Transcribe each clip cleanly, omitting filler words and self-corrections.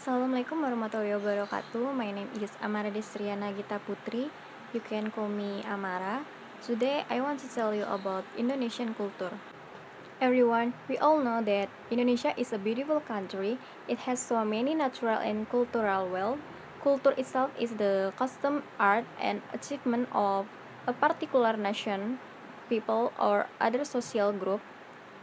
Assalamualaikum warahmatullahi wabarakatuh. My name is Amara Destriana Gita Putri. You can call me Amara. Today I want to tell you about Indonesian culture. Everyone, we all know that Indonesia is a beautiful country. It has so many natural and cultural wealth. Culture itself is the custom, art, and achievement of a particular nation, people, or other social group.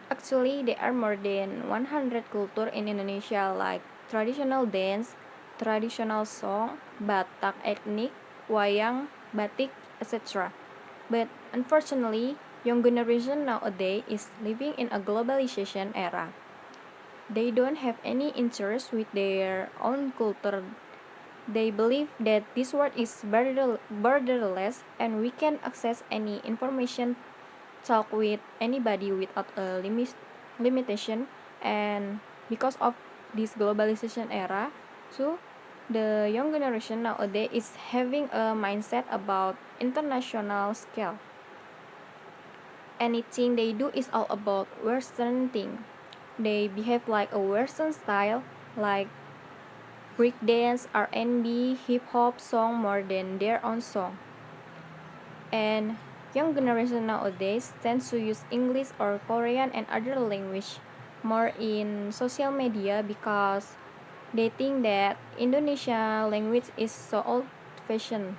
Actually, there are more than 100 culture in Indonesia like traditional dance, traditional song, Batak ethnic, wayang, batik, etc. But unfortunately, young generation nowadays is living in a globalization era. They don't have any interest with their own culture. They believe that this world is borderless and we can access any information, talk with anybody without a limitation. And because of this globalization era too, the young generation nowadays is having a mindset about international scale. Anything they do is all about western thing. They behave like a western style, like breakdance, R&B, hip-hop song more than their own song. And young generation nowadays tends to use English or Korean and other language more in social media because they think that Indonesian language is so old-fashioned.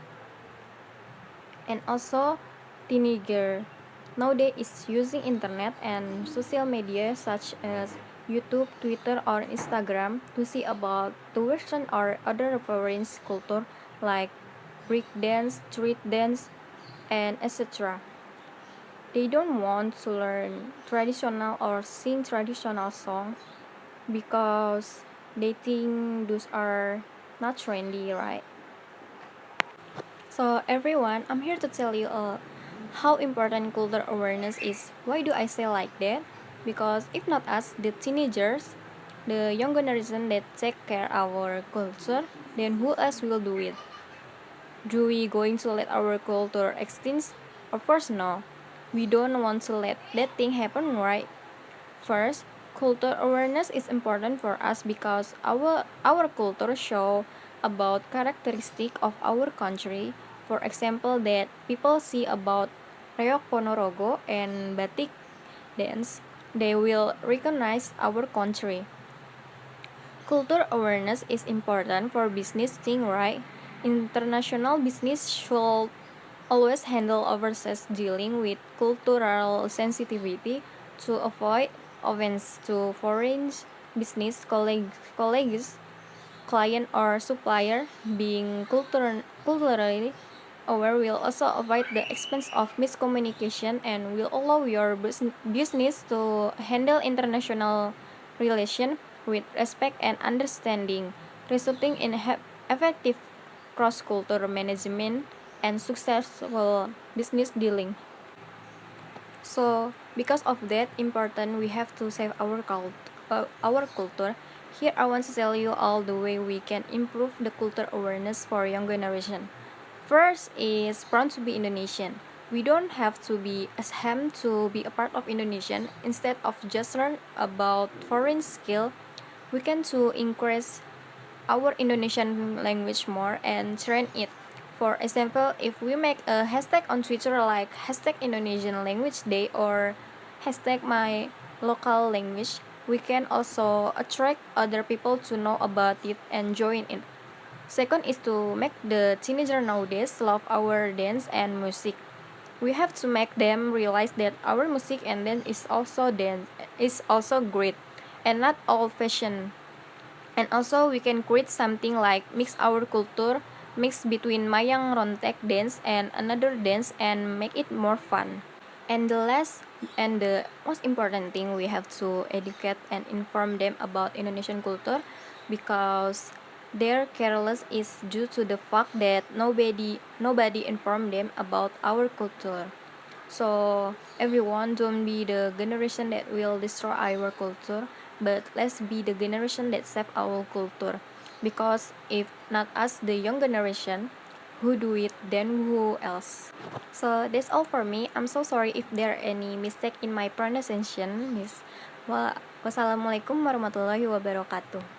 And also, teenager nowadays is using internet and social media such as YouTube, Twitter, or Instagram to see about the Western or other foreign culture like breakdance, street dance, and etc. They don't want to learn traditional or sing traditional songs because they think those are not trendy, right? So everyone, I'm here to tell you how important cultural awareness is. Why do I say like that? Because if not us, the teenagers, the young generation that take care our culture, then who else will do it? Do we going to let our culture extinct? Of course no. We don't want to let that thing happen, right? First, culture awareness is important for us because our culture show about characteristic of our country. For example, that people see about Reok Ponorogo and Batik dance, they will recognize our country. Culture awareness is important for business thing, right? International business should always handle overseas dealing with cultural sensitivity to avoid offense to foreign business colleagues, client or supplier. Being culturally aware will also avoid the expense of miscommunication and will allow your business to handle international relation with respect and understanding, resulting in effective cross-cultural management and successful business dealing. So, because of that important, we have to save our culture. Here, I want to tell you all the way we can improve the culture awareness for young generation. First is proud to be Indonesian. We don't have to be ashamed to be a part of Indonesian. Instead of just learn about foreign skill, we can to increase our Indonesian language more and train it. For example, if we make a hashtag on Twitter like hashtag Indonesian Language Day or hashtag my local language, we can also attract other people to know about it and join it. Second is to make the teenager nowadays love our dance and music. We have to make them realize that our music and dance is also great and not old fashioned. And also we can create something like mix our culture, mix between Mayang Rontek dance and another dance and make it more fun. And the last and the most important thing, we have to educate and inform them about Indonesian culture because their careless is due to the fact that nobody inform them about our culture. So everyone, don't be the generation that will destroy our culture, but let's be the generation that save our culture. Because if not us, the young generation, who do it, then who else? So that's all for me. I'm so sorry if there are any mistake in my pronunciation, Miss. Wassalamualaikum warahmatullahi wabarakatuh.